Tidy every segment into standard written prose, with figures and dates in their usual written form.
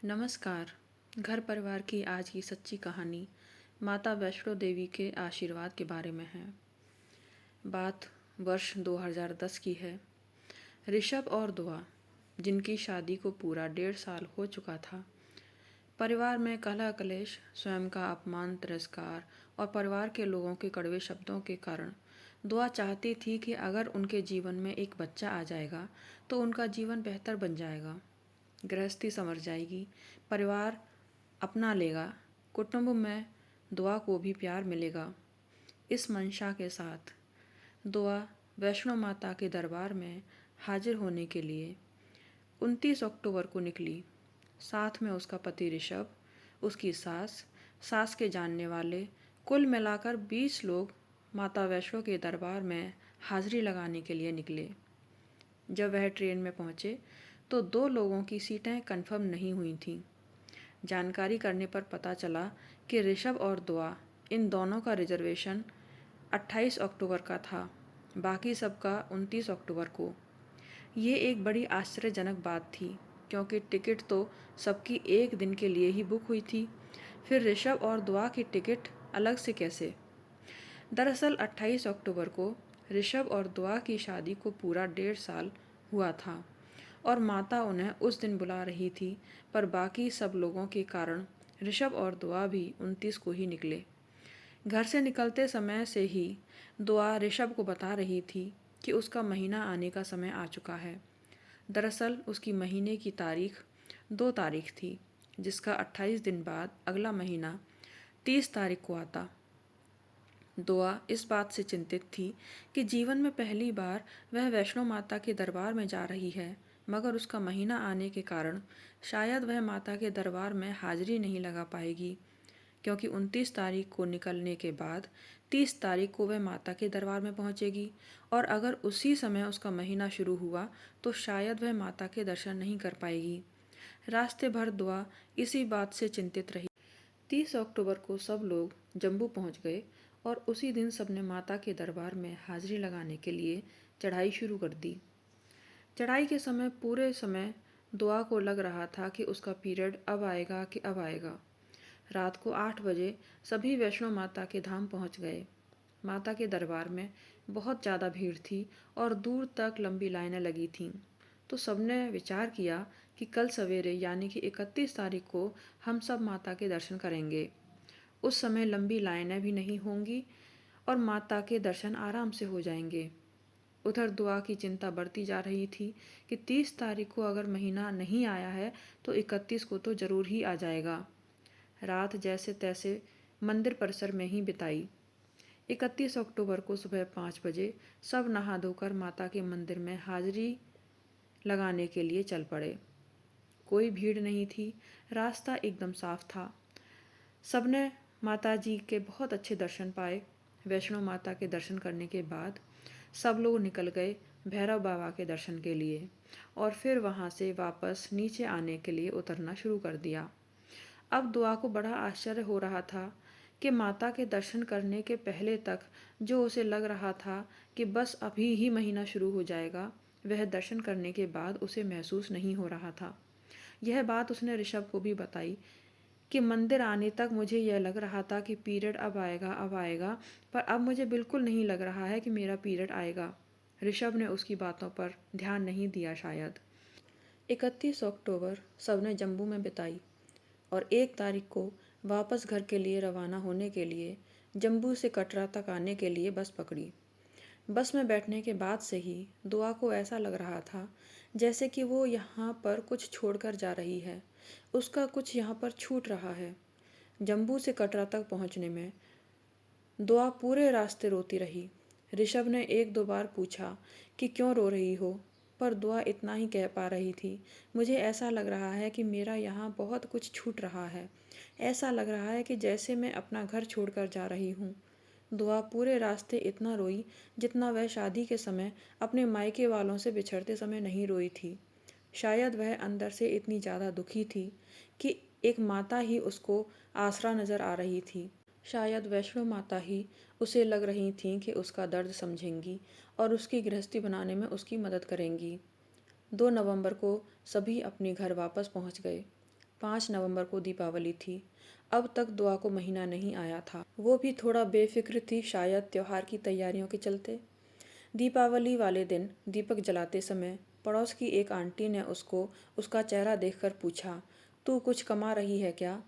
नमस्कार। घर परिवार की आज की सच्ची कहानी माता वैष्णो देवी के आशीर्वाद के बारे में है। बात वर्ष 2010 की है। ऋषभ और दुआ, जिनकी शादी को पूरा 1.5 साल हो चुका था, परिवार में कलह कलेश, स्वयं का अपमान, तिरस्कार और परिवार के लोगों के कड़वे शब्दों के कारण दुआ चाहती थी कि अगर उनके जीवन में एक बच्चा आ जाएगा तो उनका जीवन बेहतर बन जाएगा, गृहस्थी संवर जाएगी, परिवार अपना लेगा, कुटुंब में दुआ को भी प्यार मिलेगा। इस मंशा के साथ दुआ वैष्णो माता के दरबार में हाजिर होने के लिए 29 अक्टूबर को निकली। साथ में उसका पति ऋषभ, उसकी सास, सास के जानने वाले, कुल मिलाकर 20 लोग माता वैष्णो के दरबार में हाजिरी लगाने के लिए निकले। जब वह ट्रेन में पहुंचे तो 2 लोगों की सीटें कंफर्म नहीं हुई थीं। जानकारी करने पर पता चला कि ऋषभ और दुआ, इन दोनों का रिजर्वेशन 28 अक्टूबर का था, बाकी सबका 29 अक्टूबर को। ये एक बड़ी आश्चर्यजनक बात थी, क्योंकि टिकट तो सबकी एक दिन के लिए ही बुक हुई थी। फिर ऋषभ और दुआ की टिकट अलग से कैसे? दरअसल 28 अक्टूबर को ऋषभ और दुआ की शादी को पूरा 1.5 साल हुआ था और माता उन्हें उस दिन बुला रही थी, पर बाकी सब लोगों के कारण ऋषभ और दुआ भी 29 को ही निकले। घर से निकलते समय से ही दुआ ऋषभ को बता रही थी कि उसका महीना आने का समय आ चुका है। दरअसल उसकी महीने की तारीख 2 तारीख थी, जिसका 28 दिन बाद अगला महीना 30 तारीख को आता। दुआ इस बात से चिंतित थी कि जीवन में पहली बार वह वैष्णो माता के दरबार में जा रही है, मगर उसका महीना आने के कारण शायद वह माता के दरबार में हाजिरी नहीं लगा पाएगी, क्योंकि 29 तारीख को निकलने के बाद 30 तारीख को वह माता के दरबार में पहुंचेगी और अगर उसी समय उसका महीना शुरू हुआ तो शायद वह माता के दर्शन नहीं कर पाएगी। रास्ते भर दुआ इसी बात से चिंतित रही। 30 अक्टूबर को सब लोग जम्मू पहुंच गए और उसी दिन सबने माता के दरबार में हाजिरी लगाने के लिए चढ़ाई शुरू कर दी। चढ़ाई के समय पूरे समय दुआ को लग रहा था कि उसका पीरियड अब आएगा कि अब आएगा। रात को 8 बजे सभी वैष्णो माता के धाम पहुंच गए। माता के दरबार में बहुत ज़्यादा भीड़ थी और दूर तक लंबी लाइनें लगी थीं। तो सबने विचार किया कि कल सवेरे यानी कि 31 तारीख को हम सब माता के दर्शन करेंगे। उस समय लंबी लाइनें भी नहीं होंगी और माता के दर्शन आराम से हो जाएंगे। उधर दुआ की चिंता बढ़ती जा रही थी कि 30 तारीख को अगर महीना नहीं आया है तो 31 को तो ज़रूर ही आ जाएगा। रात जैसे तैसे मंदिर परिसर में ही बिताई। 31 अक्टूबर को सुबह 5 बजे सब नहा धोकर माता के मंदिर में हाजिरी लगाने के लिए चल पड़े। कोई भीड़ नहीं थी, रास्ता एकदम साफ था। सबने माता जी के बहुत अच्छे दर्शन पाए। वैष्णो माता के दर्शन करने के बाद सब लोग निकल गए भैरव बाबा के दर्शन के लिए और फिर वहाँ से वापस नीचे आने के लिए उतरना शुरू कर दिया। अब दुआ को बड़ा आश्चर्य हो रहा था कि माता के दर्शन करने के पहले तक जो उसे लग रहा था कि बस अभी ही महीना शुरू हो जाएगा, वह दर्शन करने के बाद उसे महसूस नहीं हो रहा था। यह बात उसने ऋषभ को भी बताई कि मंदिर आने तक मुझे यह लग रहा था कि पीरियड अब आएगा, पर अब मुझे बिल्कुल नहीं लग रहा है कि मेरा पीरियड आएगा। ऋषभ ने उसकी बातों पर ध्यान नहीं दिया शायद। 31 अक्टूबर सबने जम्मू में बिताई और 1 तारीख को वापस घर के लिए रवाना होने के लिए जम्मू से कटरा तक आने के लिए बस पकड़ी। बस में बैठने के बाद से ही दुआ को ऐसा लग रहा था जैसे कि वो यहाँ पर कुछ छोड़कर जा रही है, उसका कुछ यहाँ पर छूट रहा है। जम्मू से कटरा तक पहुँचने में दुआ पूरे रास्ते रोती रही। ऋषभ ने 1-2 बार पूछा कि क्यों रो रही हो, पर दुआ इतना ही कह पा रही थी, मुझे ऐसा लग रहा है कि मेरा यहाँ बहुत कुछ छूट रहा है। ऐसा लग रहा है कि जैसे मैं अपना घर छोड़कर जा रही हूँ। दुआ पूरे रास्ते इतना रोई जितना वह शादी के समय अपने मायके वालों से बिछड़ते समय नहीं रोई थी। शायद वह अंदर से इतनी ज़्यादा दुखी थी कि एक माता ही उसको आसरा नज़र आ रही थी। शायद वैष्णो माता ही उसे लग रही थीं कि उसका दर्द समझेंगी और उसकी गृहस्थी बनाने में उसकी मदद करेंगी। 2 नवंबर को सभी अपने घर वापस पहुंच गए। 5 नवंबर को दीपावली थी। अब तक दुआ को महीना नहीं आया था। वो भी थोड़ा बेफिक्र थी, शायद त्योहार की तैयारियों के चलते। दीपावली वाले दिन दीपक जलाते समय पड़ोस की एक आंटी ने उसको उसका चेहरा देखकर पूछा, तू कुछ कमा रही है क्या?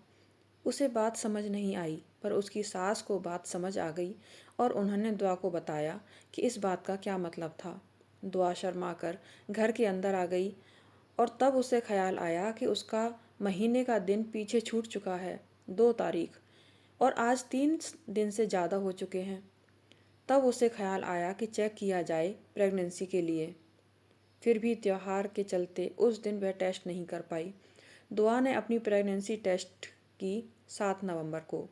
उसे बात समझ नहीं आई, पर उसकी सास को बात समझ आ गई और उन्होंने दुआ को बताया कि इस बात का क्या मतलब था। दुआ शर्मा कर घर के अंदर आ गई और तब उसे ख्याल आया कि उसका महीने का दिन पीछे छूट चुका है, 2 तारीख, और आज 3 दिन से ज़्यादा हो चुके हैं। तब उसे ख्याल आया कि चेक किया जाए प्रेगनेंसी के लिए। फिर भी त्योहार के चलते उस दिन वह टेस्ट नहीं कर पाई। दुआ ने अपनी प्रेगनेंसी टेस्ट की 7 नवंबर को।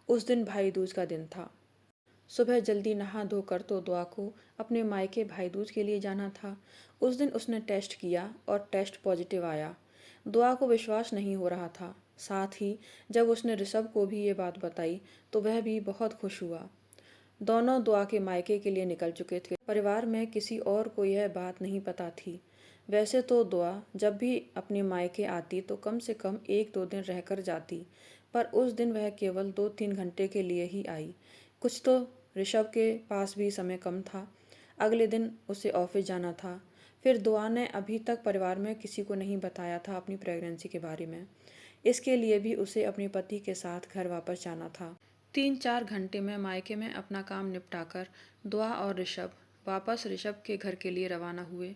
उस दिन भाई दूज का दिन था। सुबह जल्दी नहा धोकर तो दुआ को अपने मायके भाई दूज के लिए जाना था। उस दिन उसने टेस्ट किया और टेस्ट पॉजिटिव आया। दुआ को विश्वास नहीं हो रहा था। साथ ही जब उसने ऋषभ को भी ये बात बताई तो वह भी बहुत खुश हुआ। दोनों दुआ के मायके के लिए निकल चुके थे। परिवार में किसी और को यह बात नहीं पता थी। वैसे तो दुआ जब भी अपने मायके आती तो कम से कम 1-2 दिन रहकर जाती, पर उस दिन वह केवल 2-3 घंटे के लिए ही आई। कुछ तो ऋषभ के पास भी समय कम था। अगले दिन उसे ऑफिस जाना था। फिर दुआ ने अभी तक परिवार में किसी को नहीं बताया था अपनी प्रेगनेंसी के बारे में। इसके लिए भी उसे अपने पति के साथ घर वापस जाना था। 3-4 घंटे में मायके में अपना काम निपटाकर दुआ और ऋषभ वापस ऋषभ के घर के लिए रवाना हुए।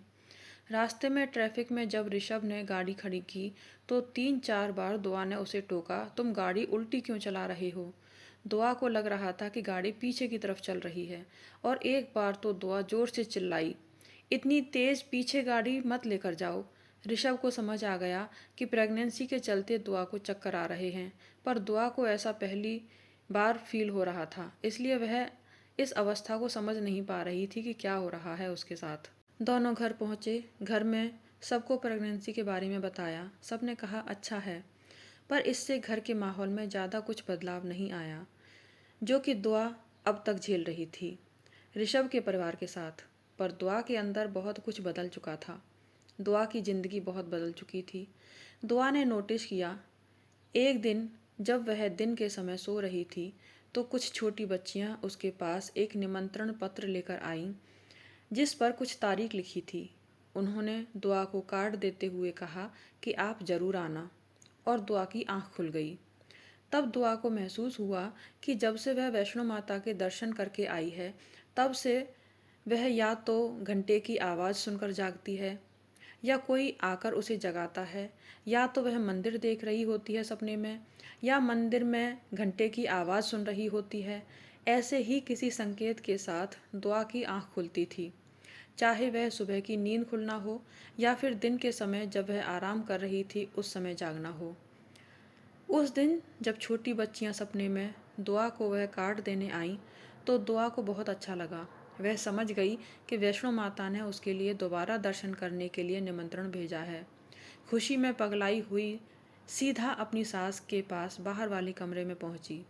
रास्ते में ट्रैफिक में जब ऋषभ ने गाड़ी खड़ी की तो 3-4 बार दुआ ने उसे टोका, तुम गाड़ी उल्टी क्यों चला रहे हो? दुआ को लग रहा था कि गाड़ी पीछे की तरफ चल रही है, और एक बार तो दुआ जोर से चिल्लाई, इतनी तेज पीछे गाड़ी मत लेकर जाओ। ऋषभ को समझ आ गया कि प्रेगनेंसी के चलते दुआ को चक्कर आ रहे हैं, पर दुआ को ऐसा पहली बार फील हो रहा था, इसलिए वह इस अवस्था को समझ नहीं पा रही थी कि क्या हो रहा है उसके साथ। दोनों घर पहुंचे। घर में सबको प्रेगनेंसी के बारे में बताया। सबने कहा अच्छा है, पर इससे घर के माहौल में ज़्यादा कुछ बदलाव नहीं आया, जो कि दुआ अब तक झेल रही थी ऋषभ के परिवार के साथ। पर दुआ के अंदर बहुत कुछ बदल चुका था। दुआ की ज़िंदगी बहुत बदल चुकी थी। दुआ ने नोटिस किया, एक दिन जब वह दिन के समय सो रही थी तो कुछ छोटी बच्चियां उसके पास एक निमंत्रण पत्र लेकर आईं, जिस पर कुछ तारीख लिखी थी। उन्होंने दुआ को कार्ड देते हुए कहा कि आप ज़रूर आना, और दुआ की आंख खुल गई। तब दुआ को महसूस हुआ कि जब से वह वैष्णो माता के दर्शन करके आई है, तब से वह या तो घंटे की आवाज़ सुनकर जागती है, या कोई आकर उसे जगाता है, या तो वह मंदिर देख रही होती है सपने में, या मंदिर में घंटे की आवाज़ सुन रही होती है। ऐसे ही किसी संकेत के साथ दुआ की आंख खुलती थी, चाहे वह सुबह की नींद खुलना हो या फिर दिन के समय जब वह आराम कर रही थी उस समय जागना हो। उस दिन जब छोटी बच्चियां सपने में दुआ को वह कार्ड देने आईं तो दुआ को बहुत अच्छा लगा। वह समझ गई कि वैष्णो माता ने उसके लिए दोबारा दर्शन करने के लिए निमंत्रण भेजा है। खुशी में पगलाई हुई सीधा अपनी सास के पास बाहर वाले कमरे में पहुंची।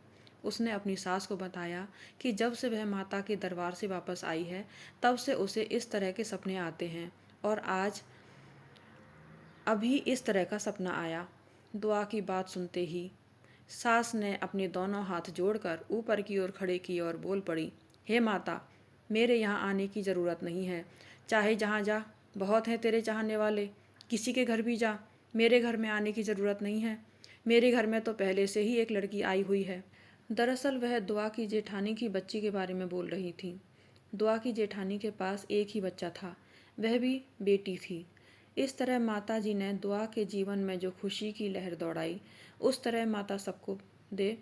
उसने अपनी सास को बताया कि जब से वह माता के दरबार से वापस आई है तब से उसे इस तरह के सपने आते हैं, और आज अभी इस तरह का सपना आया। दुआ की बात सुनते ही सास ने अपने दोनों हाथ जोड़कर ऊपर की ओर खड़े किए और बोल पड़ी, हे माता, मेरे यहाँ आने की ज़रूरत नहीं है, चाहे जहाँ जा, बहुत हैं तेरे चाहने वाले, किसी के घर भी जा, मेरे घर में आने की ज़रूरत नहीं है। मेरे घर में तो पहले से ही एक लड़की आई हुई है। दरअसल वह दुआ की जेठानी की बच्ची के बारे में बोल रही थी। दुआ की जेठानी के पास एक ही बच्चा था, वह भी बेटी थी। इस तरह माता जी ने दुआ के जीवन में जो खुशी की लहर दौड़ाई, उस तरह माता सबको दे,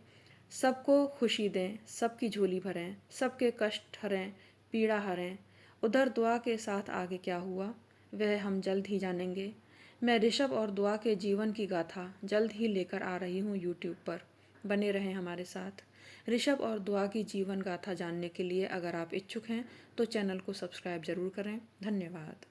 सबको खुशी दें, सबकी झोली भरें, सबके कष्ट हरें, पीड़ा हरें। उधर दुआ के साथ आगे क्या हुआ वह हम जल्द ही जानेंगे। मैं ऋषभ और दुआ के जीवन की गाथा जल्द ही लेकर आ रही हूँ यूट्यूब पर। बने रहें हमारे साथ। ऋषभ और दुआ की जीवन गाथा जानने के लिए अगर आप इच्छुक हैं तो चैनल को सब्सक्राइब ज़रूर करें। धन्यवाद।